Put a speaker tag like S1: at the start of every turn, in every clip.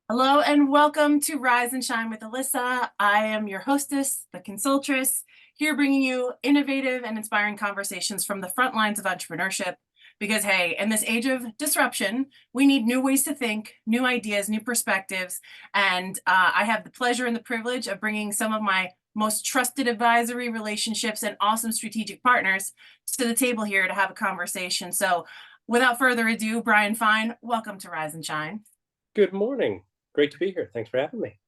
S1: Hello and welcome to Rise and Shine with Alissa. I am your hostess, the consultress, here bringing you innovative and inspiring conversations from the front lines of entrepreneurship. Because, hey, in this age of disruption, we need new ways to think, new ideas, new perspectives. And I have the pleasure and the privilege of bringing some of my most trusted advisory relationships and awesome strategic partners to the table here to have a conversation. So, without further ado, Brian Fine, welcome to Rise and Shine.
S2: Good morning. Great to be here. Thanks for having me.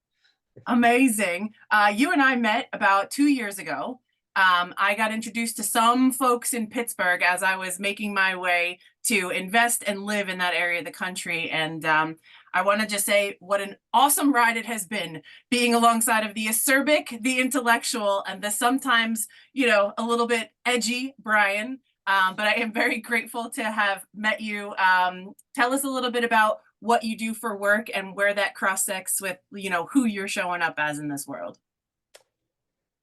S1: Amazing. You and I met about 2 years ago. I got introduced to some folks in Pittsburgh as I was making my way to invest and live in that area of the country. And I want to just say what an awesome ride it has been being alongside of the acerbic, the intellectual, and the sometimes, a little bit edgy Brian. But I am very grateful to have met you. Tell us a little bit about what you do for work and where that cross-sects with, who you're showing up as in this world.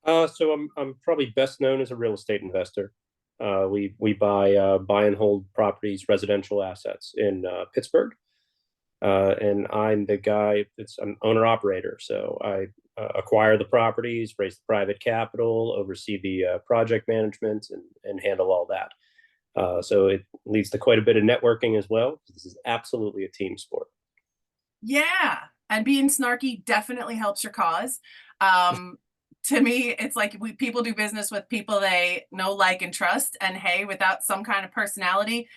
S2: So I'm probably best known as a real estate investor. We buy and hold properties, residential assets in Pittsburgh, and I'm the guy that's an owner operator. So I acquire the properties, raise the private capital, oversee the project management, and handle all that. So it leads to quite a bit of networking as well. This is absolutely a team sport.
S1: Yeah, and being snarky definitely helps your cause. Um, to me, it's like people do business with people they know, like, and trust. And hey, without some kind of personality,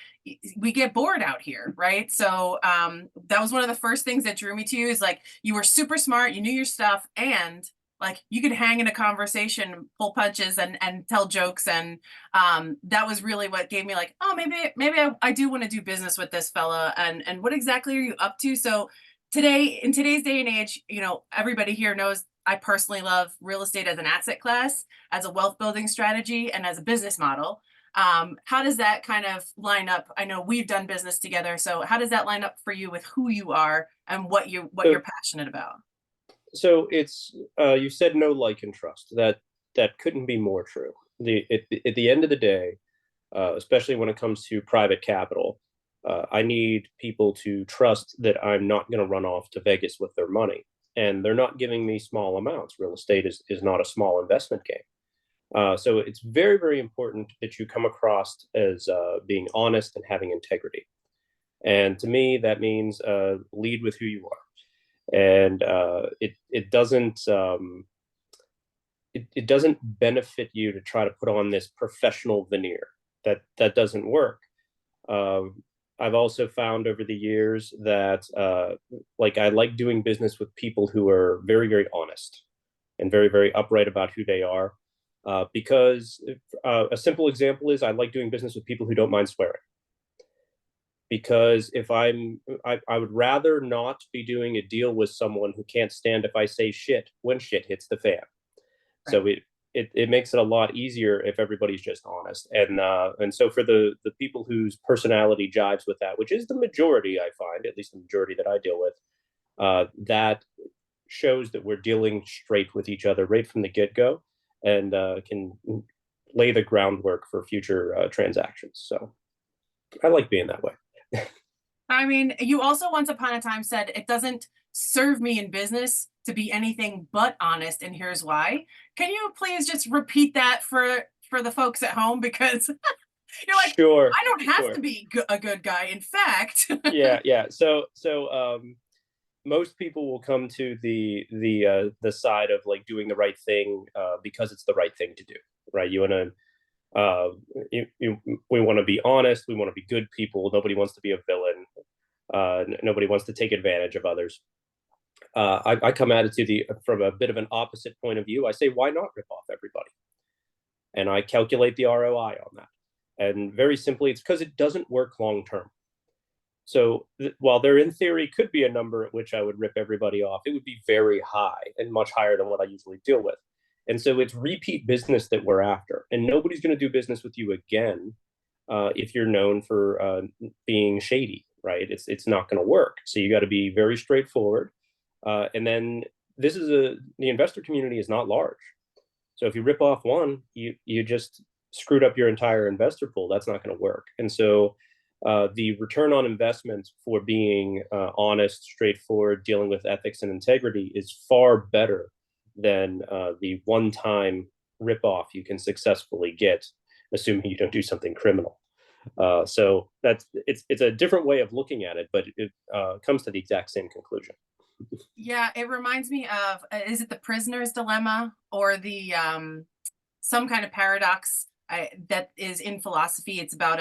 S1: we get bored out here, right? So that was one of the first things that drew me to you is like you were super smart, you knew your stuff, and like you could hang in a conversation, pull punches, and tell jokes, and that was really what gave me like, oh, maybe I do want to do business with this fella. And what exactly are you up to? So today, in today's day and age, everybody here knows I personally love real estate as an asset class, as a wealth building strategy, and as a business model. How does that kind of line up? I know we've done business together, so how does that line up for you with who you are and what you're
S2: So,
S1: passionate about?
S2: so it's you said no, like, and trust. That couldn't be more true. At the end of the day, especially when it comes to private capital, I need people to trust that I'm not going to run off to Vegas with their money, and they're not giving me small amounts. Real estate is not a small investment game. So it's very, very important that you come across as being honest and having integrity. And to me, that means lead with who you are. And it doesn't benefit you to try to put on this professional veneer. That doesn't work. Um, I've also found over the years that like I like doing business with people who are very, very honest and very, very upright about who they are. Because a simple example is I like doing business with people who don't mind swearing. Because I would rather not be doing a deal with someone who can't stand if I say shit when shit hits the fan.
S1: Right.
S2: So it makes it a lot easier if everybody's just honest. And so for the people whose personality jives with that, which is the majority, I find, at least the majority that I deal with, that shows that we're dealing straight with each other right from the get go, and can lay the groundwork for future transactions. So I like being that way.
S1: I mean, you also once upon a time said it doesn't serve me in business to be anything but honest, and here's why. Can you please just repeat that for the folks at home? Because you're like,
S2: Sure,
S1: I don't have to
S2: sure.
S1: be a good guy. In fact,
S2: Yeah. So most people will come to the side of like doing the right thing because it's the right thing to do, right? You want to uh, we want to be honest. We want to be good people. Nobody wants to be a villain. Nobody wants to take advantage of others. I come at it from a bit of an opposite point of view. I say, why not rip off everybody? And I calculate the ROI on that. And very simply, it's because it doesn't work long term. So while there in theory could be a number at which I would rip everybody off, it would be very high and much higher than what I usually deal with. And so it's repeat business that we're after. And nobody's going to do business with you again if you're known for being shady, right? It's not going to work. So you got to be very straightforward. And then the investor community is not large. So if you rip off one, you just screwed up your entire investor pool. That's not going to work. And so the return on investment for being honest, straightforward, dealing with ethics and integrity is far better than the one-time ripoff you can successfully get, assuming you don't do something criminal. So that's it's a different way of looking at it, but it comes to the exact same conclusion.
S1: Yeah, it reminds me of, is it the prisoner's dilemma or the some kind of paradox that is in philosophy? It's about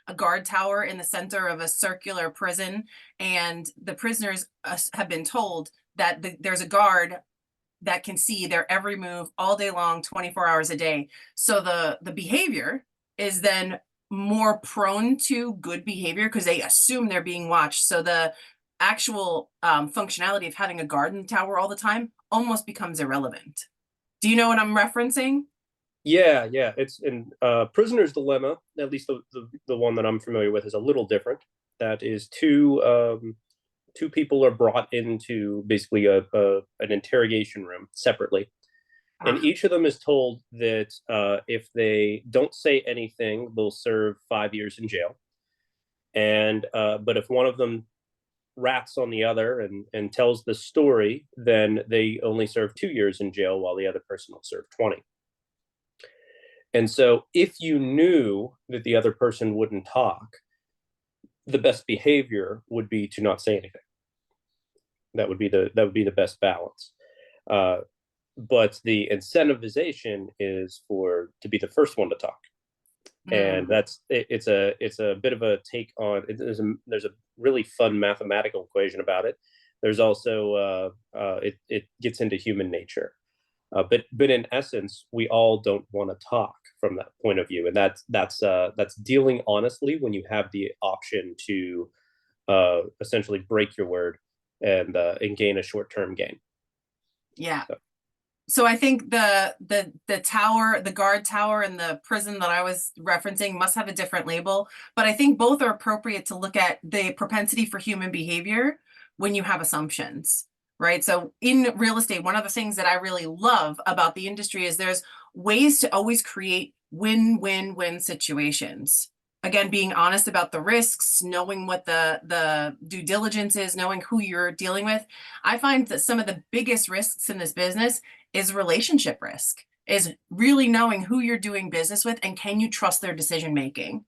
S1: a guard tower in the center of a circular prison, and the prisoners have been told that there's a guard that can see their every move all day long, 24 hours a day. So the behavior is then more prone to good behavior because they assume they're being watched. So the actual functionality of having a guard in the tower all the time almost becomes irrelevant. Do you know what I'm referencing?
S2: Yeah, yeah. It's in Prisoner's Dilemma, at least the one that I'm familiar with, is a little different. That is two people are brought into basically an interrogation room separately, and
S1: Ah,
S2: each of them is told that if they don't say anything, they'll serve 5 years in jail. And but if one of them rats on the other and tells the story, then they only serve 2 years in jail, while the other person will serve 20. And so, if you knew that the other person wouldn't talk, the best behavior would be to not say anything. That would be the best balance. Uh, but the incentivization is for to be the first one to talk, and
S1: mm,
S2: it's a bit of a take on. There's a really fun mathematical equation about it. There's also it gets into human nature, but in essence, we all don't want to talk from that point of view, and that's dealing honestly when you have the option to essentially break your word and gain a short term gain.
S1: yeah.
S2: So,
S1: So I think the tower, the guard tower and the prison that I was referencing must have a different label, but I think both are appropriate to look at the propensity for human behavior when you have assumptions, right? So in real estate, one of the things that I really love about the industry is there's ways to always create win-win-win situations. Again, being honest about the risks, knowing what the due diligence is, knowing who you're dealing with. I find that some of the biggest risks in this business is relationship risk, is really knowing who you're doing business with and can you trust their decision making.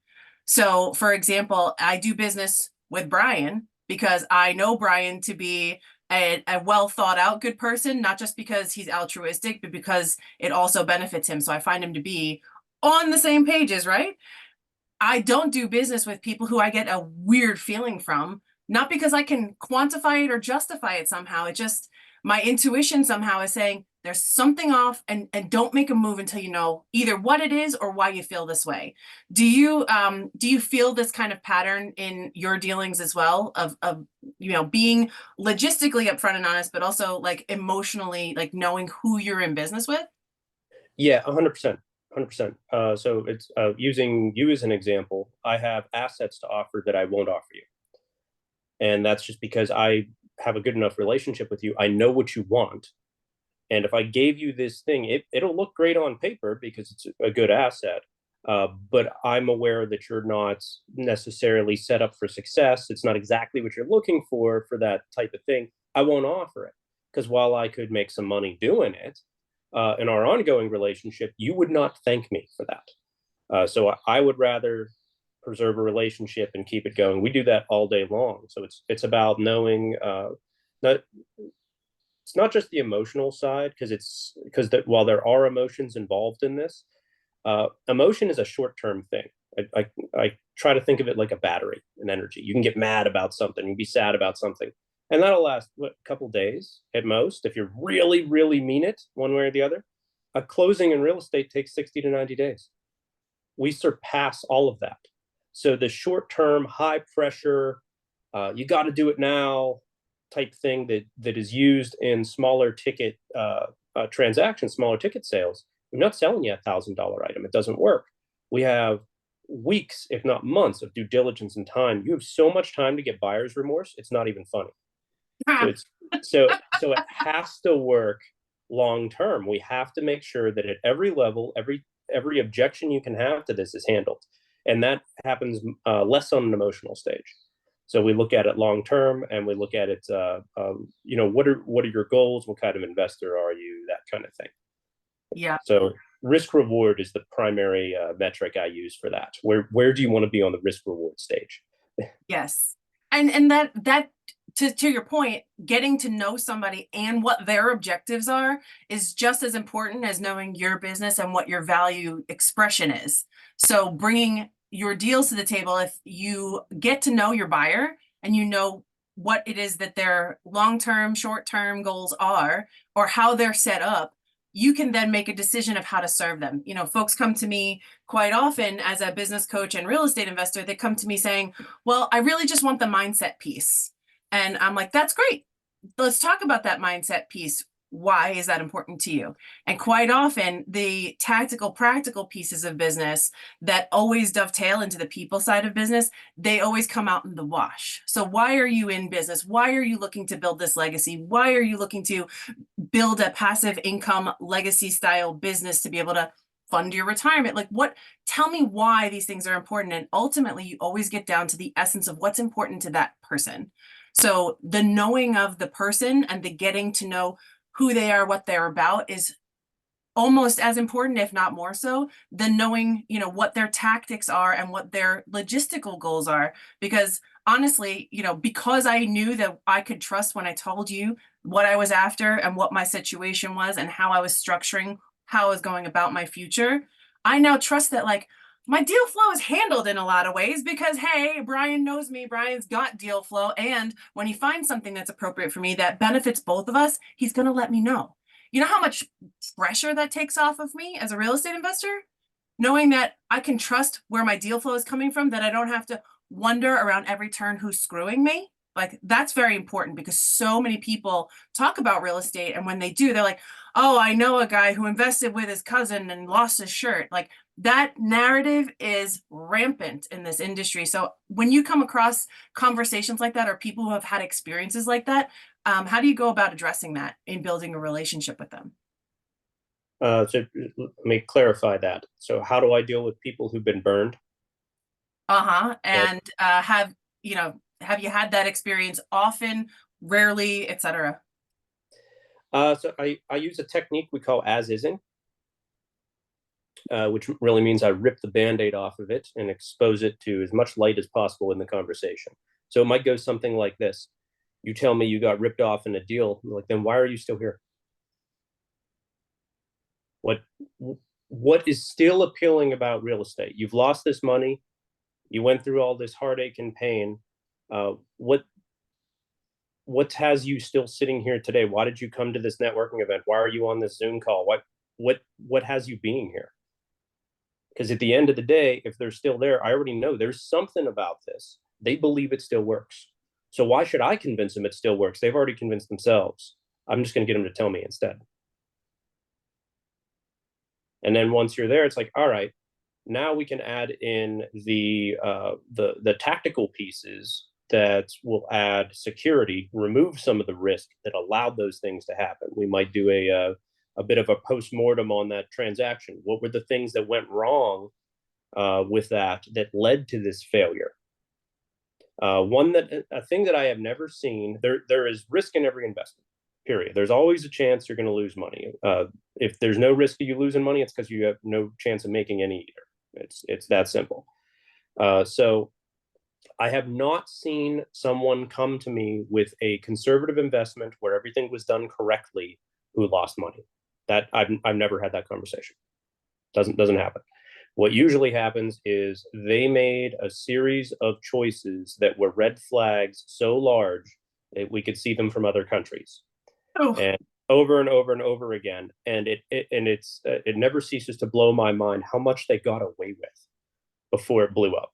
S1: So, for example, I do business with Brian because I know Brian to be a well thought out good person, not just because he's altruistic, but because it also benefits him. So I find him to be on the same pages, right? I don't do business with people who I get a weird feeling from, not because I can quantify it or justify it somehow. It just, my intuition somehow is saying there's something off, and don't make a move until you know either what it is or why you feel this way. Do you feel this kind of pattern in your dealings as well of being logistically upfront and honest, but also like emotionally, like knowing who you're in business with?
S2: yeah, 100%. 100%. So it's using you as an example. I have assets to offer that I won't offer you, and that's just because I have a good enough relationship with you. I know what you want, and if I gave you this thing, it'll look great on paper because it's a good asset. But I'm aware that you're not necessarily set up for success. It's not exactly what you're looking for that type of thing. I won't offer it because while I could make some money doing it, in our ongoing relationship, you would not thank me for that. So I would rather preserve a relationship and keep it going. We do that all day long. So it's about knowing that it's not just the emotional side because while there are emotions involved in this, emotion is a short term thing. I try to think of it like a battery, an energy. You can get mad about something, you can be sad about something, and that'll last a couple days at most if you really, really mean it one way or the other. A closing in real estate takes 60 to 90 days. We surpass all of that. So the short term, high pressure, you got to do it now type thing that is used in smaller ticket transactions, smaller ticket sales. I'm not selling you $1,000 item. It doesn't work. We have weeks, if not months, of due diligence and time. You have so much time to get buyer's remorse. It's not even funny. So it's so it has to work long term. We have to make sure that at every level, every objection you can have to this is handled. And that happens less on an emotional stage. So we look at it long term, and we look at it. What are your goals? What kind of investor are you? That kind of thing.
S1: Yeah.
S2: So risk reward is the primary metric I use for that. Where do you want to be on the risk reward stage?
S1: Yes. And that to your point, getting to know somebody and what their objectives are is just as important as knowing your business and what your value expression is. So bringing your deals to the table, if you get to know your buyer and you know what it is that their long-term, short-term goals are, or how they're set up, you can then make a decision of how to serve them. You know, folks come to me quite often as a business coach and real estate investor. They come to me saying, well, I really just want the mindset piece. And I'm like, that's great. Let's talk about that mindset piece. Why is that important to you? And quite often, the tactical, practical pieces of business that always dovetail into the people side of business, they always come out in the wash. So, why are you in business? Why are you looking to build this legacy? Why are you looking to build a passive income legacy style business to be able to fund your retirement? Like, what, tell me why these things are important. And ultimately, you always get down to the essence of what's important to that person. So the knowing of the person and the getting to know who they are, what they're about is almost as important, if not more so, than knowing, you know, what their tactics are and what their logistical goals are. Because honestly, you know, because I knew that I could trust when I told you what I was after and what my situation was and how I was structuring, how I was going about my future, I now trust that, like, my deal flow is handled in a lot of ways because, hey, Brian knows me. Brian's got deal flow. And when he finds something that's appropriate for me that benefits both of us, he's going to let me know. You know how much pressure that takes off of me as a real estate investor? Knowing that I can trust where my deal flow is coming from, that I don't have to wonder around every turn who's screwing me. Like, that's very important because so many people talk about real estate. And when they do, they're like, oh, I know a guy who invested with his cousin and lost his shirt. Like, that narrative is rampant in this industry. So when you come across conversations like that or people who have had experiences like that, how do you go about addressing that in building a relationship with them?
S2: So let me clarify that. So how do I deal with people who've been burned?
S1: Uh-huh.
S2: Uh,
S1: And have you had that experience often, rarely, etc.?
S2: so I use a technique we call as ising, which really means I rip the band-aid off of it and expose it to as much light as possible in the conversation. So it might go something like this. You tell me you got ripped off in a deal. I'm like, then why are you still here? What what is still appealing about real estate? You've lost this money. You went through all this heartache and pain. What has you still sitting here today? Why did you come to this networking event? Why are you on this Zoom call? What has you being here? Because at the end of the day, if they're still there, I already know there's something about this. They believe it still works. So why should I convince them it still works? They've already convinced themselves. I'm just going to get them to tell me instead. And then once you're there, it's like, all right, now we can add in the tactical pieces that will add security, remove some of the risk that allowed those things to happen. We might do a bit of a post-mortem on that transaction. What were the things that went wrong with that led to this failure? A thing that I have never seen. There is risk in every investment. Period. There's always a chance you're going to lose money. If there's no risk of you losing money, it's because you have no chance of making any either. It's that simple. So I have not seen someone come to me with a conservative investment where everything was done correctly who lost money. That I've never had that conversation. Doesn't happen. What usually happens is they made a series of choices that were red flags so large that we could see them from other countries,
S1: Oh,
S2: and over and over and over again. And it never ceases to blow my mind how much they got away with before it blew up.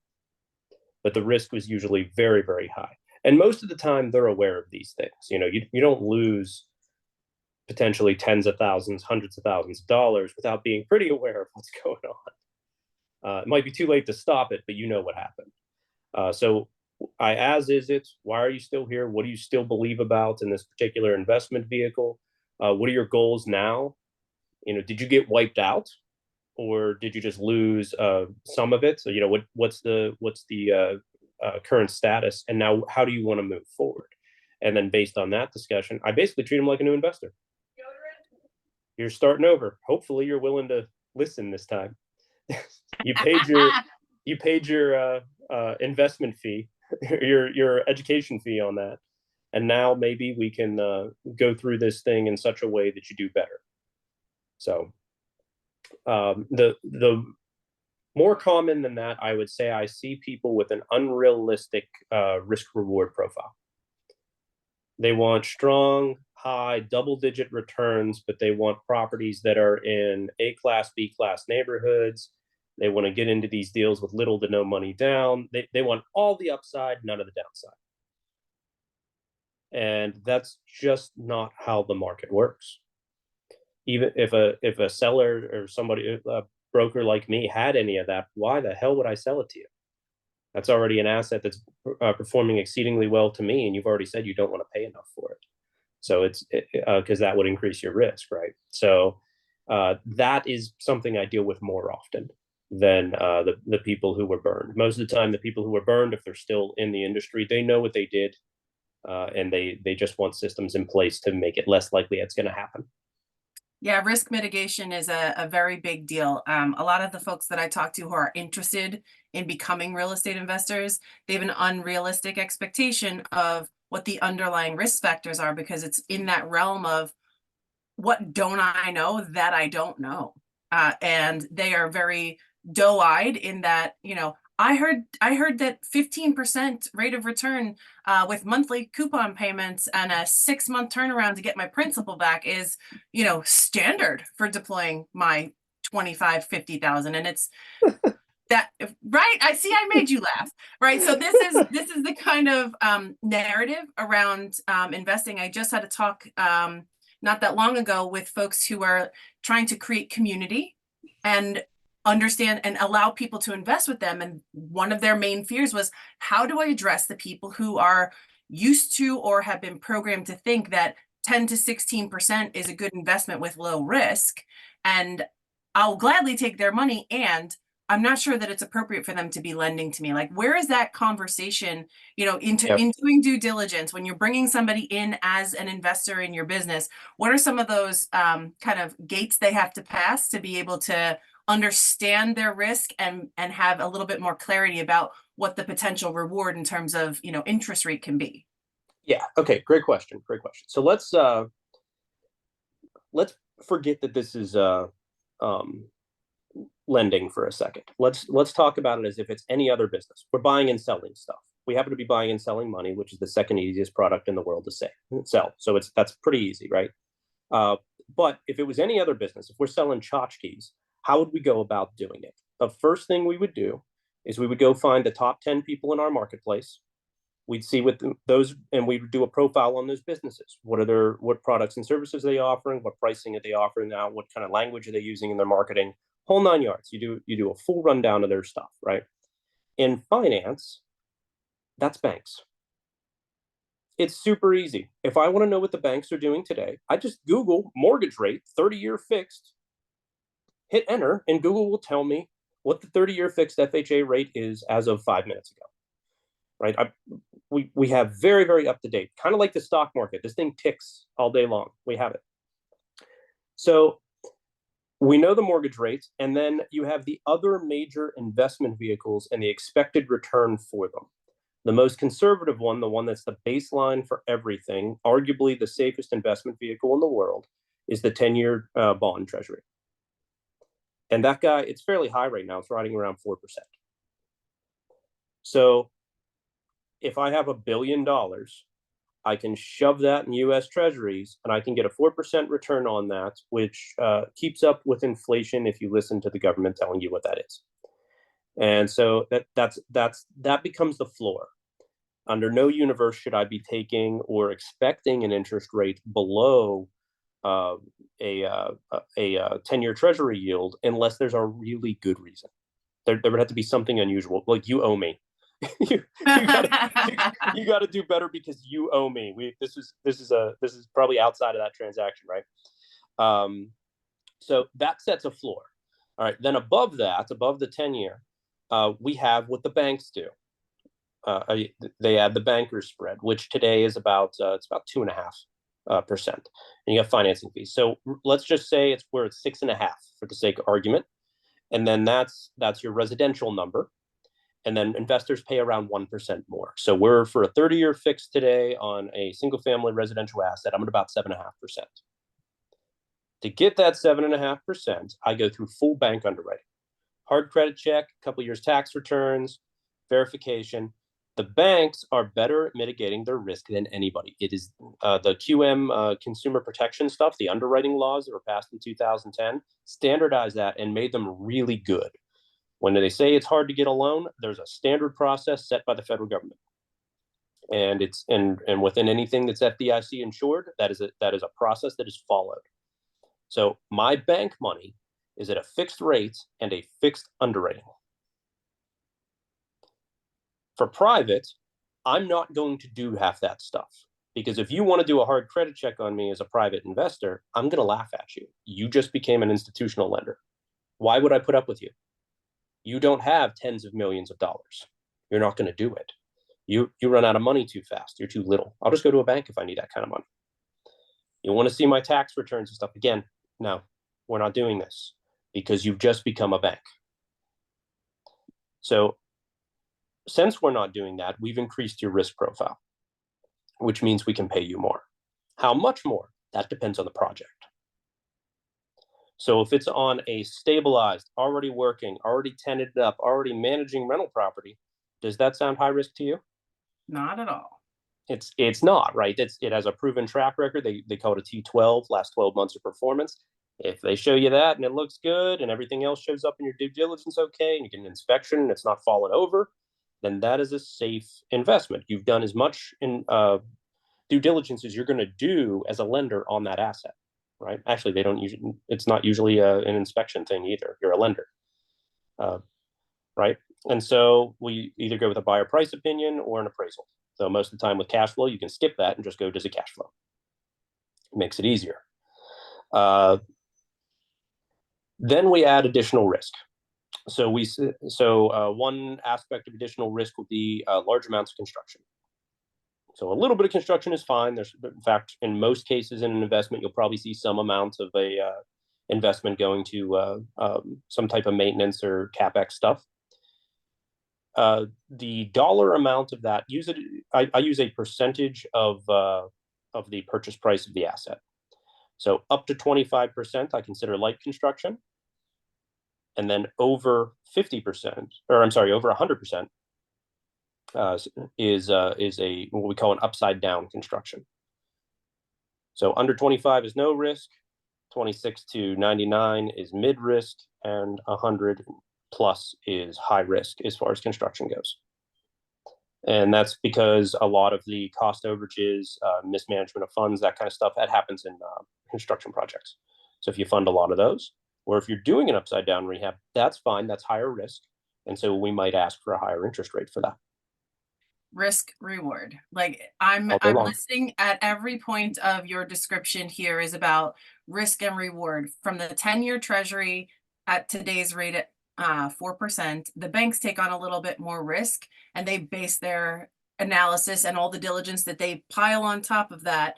S2: But the risk was usually very, very high. And most of the time, they're aware of these things. You don't lose potentially tens of thousands, hundreds of thousands of dollars without being pretty aware of what's going on. It might be too late to stop it, but you know what happened. So I as is it. Why are you still here? What do you still believe about in this particular investment vehicle? What are your goals now? Did you get wiped out? or did you just lose some of it? So what's the current status, and now how do you want to move forward? And then based on that discussion, I basically treat them like a new investor. You're starting over. Hopefully, you're willing to listen this time. you paid your you paid your investment fee, your education fee on that, and now maybe we can go through this thing in such a way that you do better. So the more common than that, I would say I see people with an unrealistic risk reward profile. They want strong, high, double-digit returns, but they want properties that are in A class, B class neighborhoods. They want to get into these deals with little to no money down. They want all the upside, none of the downside. And that's just not how the market works. Even if a seller or somebody, a broker like me, had any of that, why the hell would I sell it to you? That's already an asset that's performing exceedingly well to me, and you've already said you don't want to pay enough for it. So it's because that would increase your risk, right? So that is something I deal with more often than the people who were burned. Most of the time, the people who were burned, if they're still in the industry, they know what they did, and they just want systems in place to make it less likely it's going to happen.
S1: Yeah, risk mitigation is a very big deal. A lot of the folks that I talk to who are interested in becoming real estate investors, they have an unrealistic expectation of what the underlying risk factors are, because it's in that realm of what don't I know that I don't know. And they are very doe-eyed in that, I heard that 15% rate of return with monthly coupon payments and a 6-month turnaround to get my principal back is, standard for deploying my 25, 50,000. And it's that, right? I see, I made you laugh, right? So this is the kind of narrative around investing. I just had a talk not that long ago with folks who are trying to create community and understand and allow people to invest with them. And one of their main fears was, how do I address the people who are used to or have been programmed to think that 10 to 16% is a good investment with low risk, and I'll gladly take their money, and I'm not sure that it's appropriate for them to be lending to me. Like, where is that conversation, in doing due diligence, when you're bringing somebody in as an investor in your business? What are some of those kind of gates they have to pass to be able to understand their risk and have a little bit more clarity about what the potential reward in terms of, interest rate can be?
S2: Yeah. Okay. Great question. Great question. So let's forget that this is um, lending for a second. Let's talk about it as if it's any other business. We're buying and selling stuff. We happen to be buying and selling money, which is the second easiest product in the world to sell. So that's pretty easy, right? But if it was any other business, if we're selling tchotchkes, how would we go about doing it? The first thing we would do is we would go find the top 10 people in our marketplace. We'd see what those, and we would do a profile on those businesses. What products and services are they offering? What pricing are they offering now? What kind of language are they using in their marketing? Whole 9 yards. You do a full rundown of their stuff, right? In finance, that's banks. It's super easy. If I want to know what the banks are doing today, I just Google mortgage rate, 30-year fixed, hit enter, and Google will tell me what the 30-year fixed FHA rate is as of 5 minutes ago, right? We have very, very up to date, kind of like the stock market. This thing ticks all day long. We have it. So we know the mortgage rates, and then you have the other major investment vehicles and the expected return for them. The most conservative one, the one that's the baseline for everything, arguably the safest investment vehicle in the world, is the 10-year bond treasury. And that guy, it's fairly high right now. It's riding around 4%. So if I have $1 billion, I can shove that in US treasuries and I can get a 4% return on that, which keeps up with inflation if you listen to the government telling you what that is. And so that becomes the floor. Under no universe should I be taking or expecting an interest rate below a 10-year treasury yield unless there's a really good reason. There would have to be something unusual, like you owe me. you gotta do better because you owe me. This is probably outside of that transaction, right? So that sets a floor. All right. Then above that, above the 10-year, we have what the banks do. They add the banker's spread, which today is about it's about 2.5%, and you have financing fees. So let's just say we're at 6.5 for the sake of argument, and then that's your residential number, and then investors pay around 1% more. So we're for a 30-year fix today on a single-family residential asset. I'm at about 7.5%. To get that 7.5%, I go through full bank underwriting, hard credit check, a couple years tax returns, verification. The banks are better at mitigating their risk than anybody. It is the QM consumer protection stuff, the underwriting laws that were passed in 2010, standardized that and made them really good. When they say it's hard to get a loan, there's a standard process set by the federal government. And within anything that's FDIC insured, that is a process that is followed. So my bank money is at a fixed rate and a fixed underwriting. For private, I'm not going to do half that stuff, because if you want to do a hard credit check on me as a private investor, I'm going to laugh at you. You just became an institutional lender. Why would I put up with you? You don't have tens of millions of dollars. You're not going to do it. You run out of money too fast. You're too little. I'll just go to a bank if I need that kind of money. You want to see my tax returns and stuff? Again, no, we're not doing this, because you've just become a bank. So since we're not doing that, we've increased your risk profile, which means we can pay you more. How much more? That depends on the project. So if it's on a stabilized, already working, already tenanted up, already managing rental property, does that sound high risk to you?
S1: Not at all.
S2: It's not, right? It has a proven track record. They call it a T12, last 12 months of performance. If they show you that and it looks good and everything else shows up in your due diligence okay, and you get an inspection and it's not falling over, then that is a safe investment. You've done as much in due diligence as you're going to do as a lender on that asset, right? Actually, they don't usually. It's not usually an inspection thing either. You're a lender, right? And so we either go with a buyer price opinion or an appraisal. So most of the time with cash flow, you can skip that and just go to a cash flow. It makes it easier. Then we add additional risk. So one aspect of additional risk would be large amounts of construction. So a little bit of construction is fine. In fact, in most cases in an investment, you'll probably see some amount of a investment going to some type of maintenance or CapEx stuff. The dollar amount of that, I use a percentage of the purchase price of the asset. So up to 25%, I consider light construction. And then over 50%, or I'm sorry, over 100%, is a what we call an upside down construction. So under 25 is no risk, 26 to 99 is mid risk, and 100 plus is high risk as far as construction goes. And that's because a lot of the cost overages, mismanagement of funds, that kind of stuff, that happens in construction projects. So if you fund a lot of those, or if you're doing an upside down rehab, that's fine. That's higher risk. And so we might ask for a higher interest rate for that.
S1: Risk reward. Like I'm listening at every point of your description here is about risk and reward. From the 10-year treasury at today's rate at 4%, the banks take on a little bit more risk, and they base their analysis and all the diligence that they pile on top of that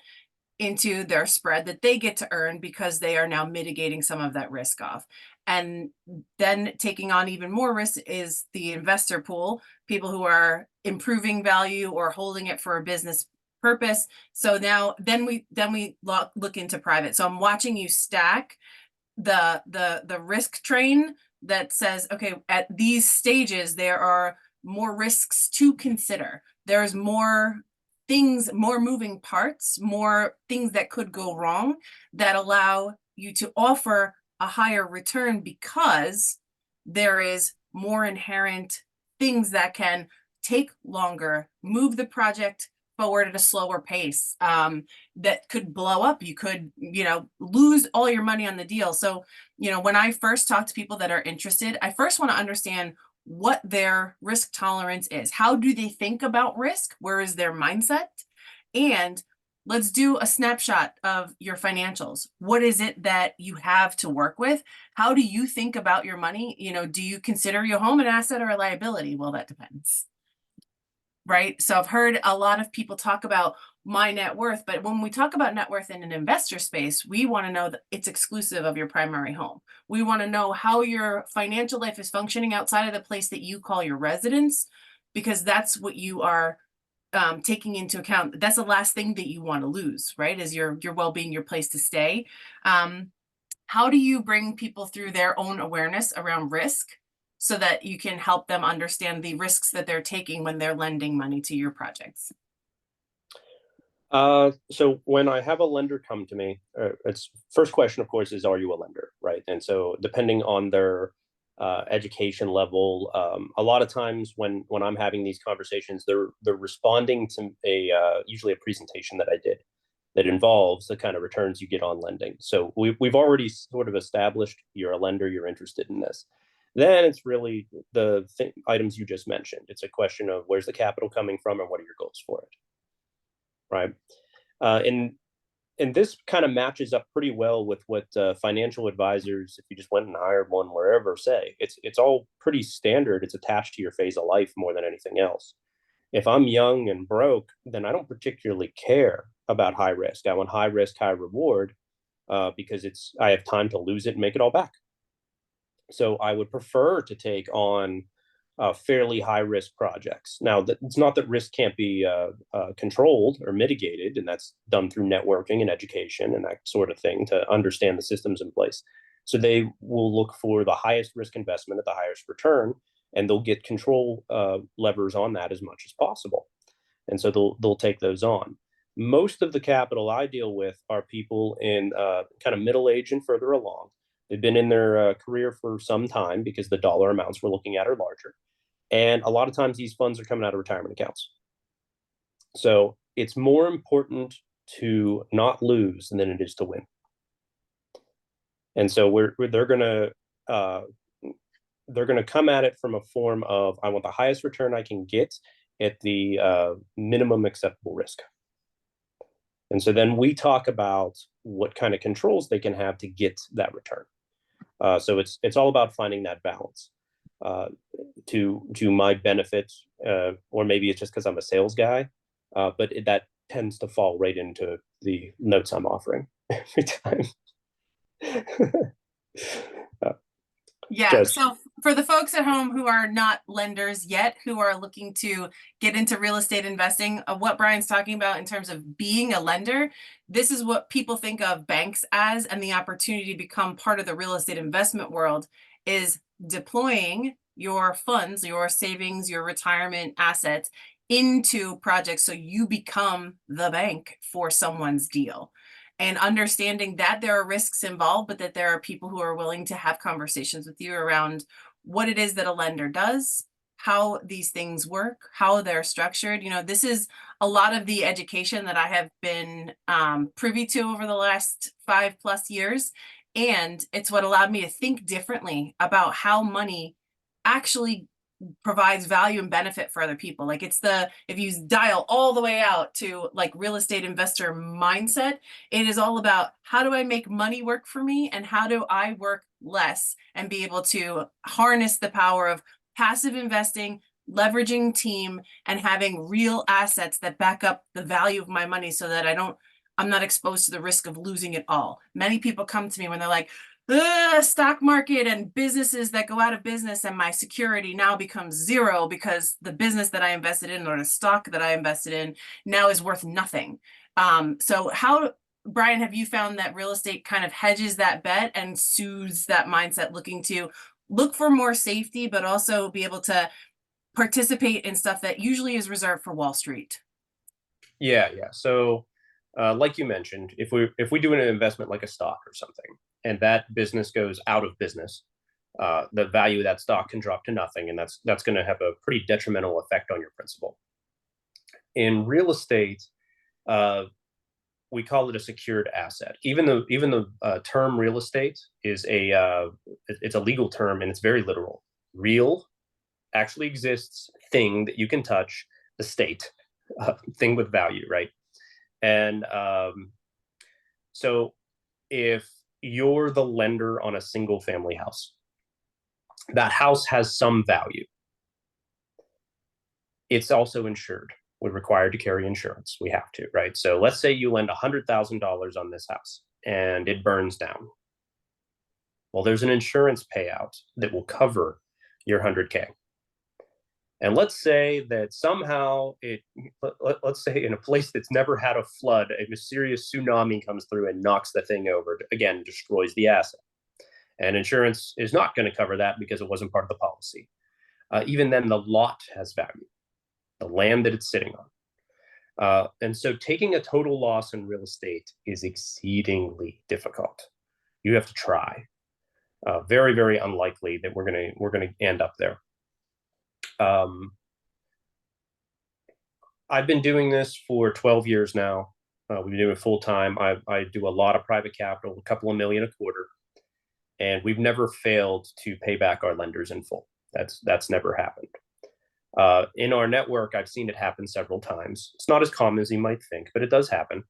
S1: into their spread that they get to earn, because they are now mitigating some of that risk off. And then taking on even more risk is the investor pool, people who are improving value or holding it for a business purpose. So now then we look into private. So I'm watching you stack the risk train that says, okay, at these stages there are more risks to consider. There's more things, more moving parts, more things that could go wrong, that allow you to offer a higher return, because there is more inherent things that can take longer, move the project forward at a slower pace, that could blow up. You could, lose all your money on the deal. So, when I first talk to people that are interested, I first want to understand what their risk tolerance is. How do they think about risk? Where is their mindset? And let's do a snapshot of your financials. What is it that you have to work with? How do you think about your money? Do you consider your home an asset or a liability? Well, that depends. Right. So I've heard a lot of people talk about my net worth, but when we talk about net worth in an investor space, we want to know that it's exclusive of your primary home. We want to know how your financial life is functioning outside of the place that you call your residence, because that's what you are taking into account. That's the last thing that you want to lose, right? Is your well-being, your place to stay. How do you bring people through their own awareness around risk so that you can help them understand the risks that they're taking when they're lending money to your projects?
S2: So when I have a lender come to me, it's first question, of course, is are you a lender, right? And so depending on their education level, a lot of times when I'm having these conversations, they're responding to a usually a presentation that I did that involves the kind of returns you get on lending. So we've already sort of established you're a lender, you're interested in this. Then it's really the items you just mentioned. It's a question of where's the capital coming from and what are your goals for it, right? And this kind of matches up pretty well with what financial advisors, if you just went and hired one wherever, say. It's all pretty standard. It's attached to your phase of life more than anything else. If I'm young and broke, then I don't particularly care about high risk. I want high risk, high reward because I have time to lose it and make it all back. So I would prefer to take on fairly high risk projects. Now, it's not that risk can't be controlled or mitigated, and that's done through networking and education and that sort of thing to understand the systems in place. So they will look for the highest risk investment at the highest return, and they'll get control levers on that as much as possible. And so they'll take those on. Most of the capital I deal with are people in kind of middle age and further along. They've been in their career for some time because the dollar amounts we're looking at are larger. And a lot of times these funds are coming out of retirement accounts. So it's more important to not lose than it is to win. And so they're going to come at it from a form of I want the highest return I can get at the minimum acceptable risk. And so then we talk about what kind of controls they can have to get that return. So it's all about finding that balance to my benefit, or maybe it's just because I'm a sales guy, but that tends to fall right into the notes I'm offering every time.
S1: Yeah.
S2: Just
S1: So for the folks at home who are not lenders yet, who are looking to get into real estate investing, what Brian's talking about in terms of being a lender, this is what people think of banks as, and the opportunity to become part of the real estate investment world is deploying your funds, your savings, your retirement assets into projects so you become the bank for someone's deal, and understanding that there are risks involved, but that there are people who are willing to have conversations with you around what it is that a lender does, how these things work, how they're structured. This is a lot of the education that I have been privy to over the last 5+ years. And it's what allowed me to think differently about how money actually provides value and benefit for other people. Like if you dial all the way out to like real estate investor mindset, it is all about how do I make money work for me and how do I work less and be able to harness the power of passive investing, leveraging team, and having real assets that back up the value of my money so that I'm not exposed to the risk of losing it all. Many people come to me when they're like, the stock market and businesses that go out of business, and my security now becomes zero because the business that I invested in or the stock that I invested in now is worth nothing. So how, Brian, have you found that real estate kind of hedges that bet and soothes that mindset, looking to look for more safety, but also be able to participate in stuff that usually is reserved for Wall Street?
S2: yeah. So like you mentioned, if we do an investment like a stock or something, and that business goes out of business, the value of that stock can drop to nothing, and that's going to have a pretty detrimental effect on your principal. In real estate, we call it a secured asset. Even the term real estate is it's a legal term and it's very literal. Real actually exists, thing that you can touch, estate, thing with value, right? And so if you're the lender on a single family house, that house has some value. It's also insured. We're required to carry insurance. We have to, right? So let's say you lend $100,000 on this house and it burns down. Well, there's an insurance payout that will cover your 100K. And let's say that somehow let's say in a place that's never had a flood, a mysterious tsunami comes through and knocks the thing over, again, destroys the asset. And insurance is not going to cover that because it wasn't part of the policy. Even then, the lot has value, the land that it's sitting on. And so taking a total loss in real estate is exceedingly difficult. You have to try. Very, very unlikely that we're gonna end up there. I've been doing this for 12 years now. We've been doing it full time. I do a lot of private capital, a couple of million a quarter, and we've never failed to pay back our lenders in full. That's never happened. In our network, I've seen it happen several times. It's not as common as you might think, but it does happen.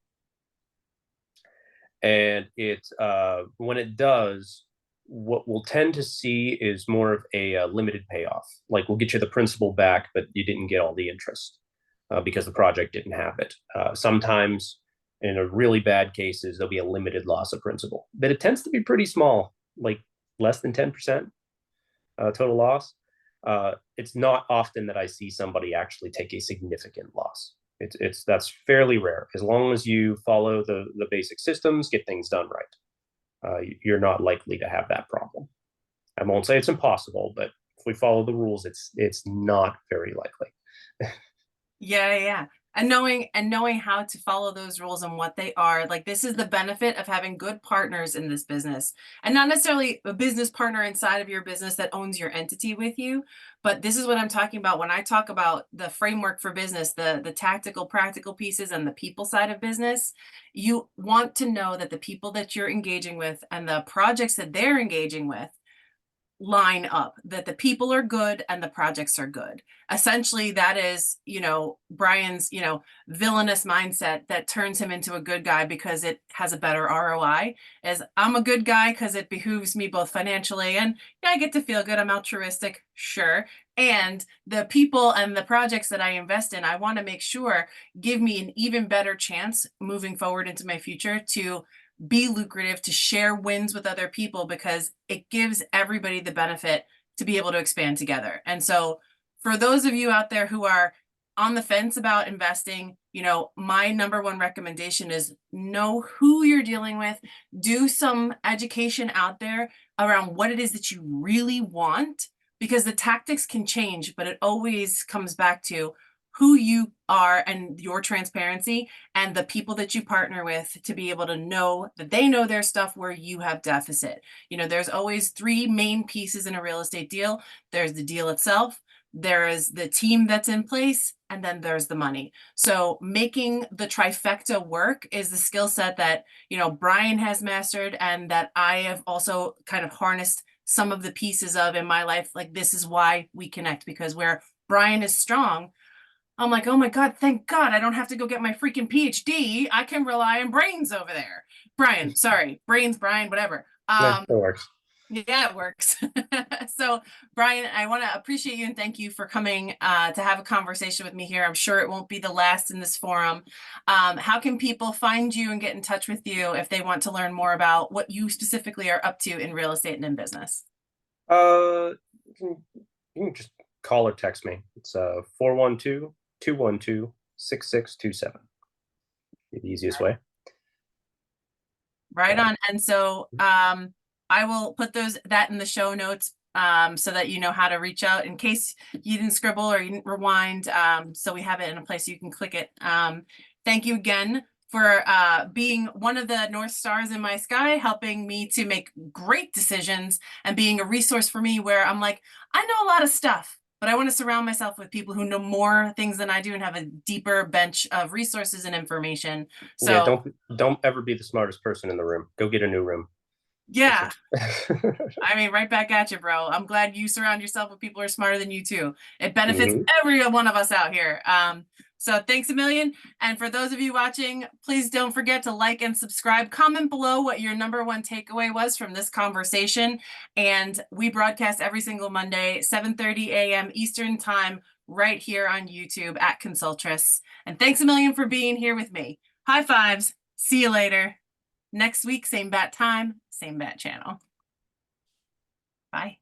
S2: And when it does, what we'll tend to see is more of a limited payoff. Like we'll get you the principal back, but you didn't get all the interest because the project didn't have it. Sometimes, in a really bad cases, there'll be a limited loss of principal, but it tends to be pretty small, like less than 10% total loss. It's not often that I see somebody actually take a significant loss. That's fairly rare. As long as you follow the basic systems, get things done right, you're not likely to have that problem. I won't say it's impossible, but if we follow the rules, it's not very likely.
S1: Yeah, yeah. And knowing how to follow those rules and what they are. Like this is the benefit of having good partners in this business. And not necessarily a business partner inside of your business that owns your entity with you, but this is what I'm talking about when I talk about the framework for business, the tactical, practical pieces and the people side of business. You want to know that the people that you're engaging with and the projects that they're engaging with line up, that the people are good and the projects are good. Essentially, that is, Brian's, villainous mindset that turns him into a good guy because it has a better ROI. Is I'm a good guy because it behooves me both financially and yeah, I get to feel good. I'm altruistic, sure. And the people and the projects that I invest in, I want to make sure give me an even better chance moving forward into my future to be lucrative, to share wins with other people because it gives everybody the benefit to be able to expand together. And so for those of you out there who are on the fence about investing, my number one recommendation is know who you're dealing with, do some education out there around what it is that you really want, because the tactics can change, but it always comes back to who you are and your transparency and the people that you partner with to be able to know that they know their stuff where you have deficit. There's always three main pieces in a real estate deal. There's the deal itself, there is the team that's in place, and then there's the money. So making the trifecta work is the skill set that, Brian has mastered and that I have also kind of harnessed some of the pieces of in my life. Like this is why we connect, because where Brian is strong, I'm like, oh my God, thank God I don't have to go get my freaking PhD. I can rely on brains over there. Brian, sorry, brains, Brian, whatever.
S2: Yeah, that works.
S1: Yeah, it works. So, Brian, I want to appreciate you and thank you for coming to have a conversation with me here. I'm sure it won't be the last in this forum. How can people find you and get in touch with you if they want to learn more about what you specifically are up to in real estate and in business?
S2: Uh, you can just call or text me. It's 412-212-6627. The easiest way.
S1: Right on. And so I will put that in the show notes so that you know how to reach out in case you didn't scribble or you didn't rewind. So we have it in a place you can click it. Thank you again for being one of the North Stars in my sky, helping me to make great decisions and being a resource for me where I'm like, I know a lot of stuff, but I want to surround myself with people who know more things than I do and have a deeper bench of resources and information.
S2: Yeah,
S1: So
S2: don't ever be the smartest person in the room. Go get a new room.
S1: Yeah. I mean, right back at you, bro. I'm glad you surround yourself with people who are smarter than you too. It benefits
S2: Hmm.
S1: every one of us out here. So thanks a million. And for those of you watching, please don't forget to like and subscribe. Comment below what your number one takeaway was from this conversation. And we broadcast every single Monday, 7:30 a.m. Eastern time, right here on YouTube at Consultress. And thanks a million for being here with me. High fives. See you later. Next week, same bat time, same bat channel. Bye.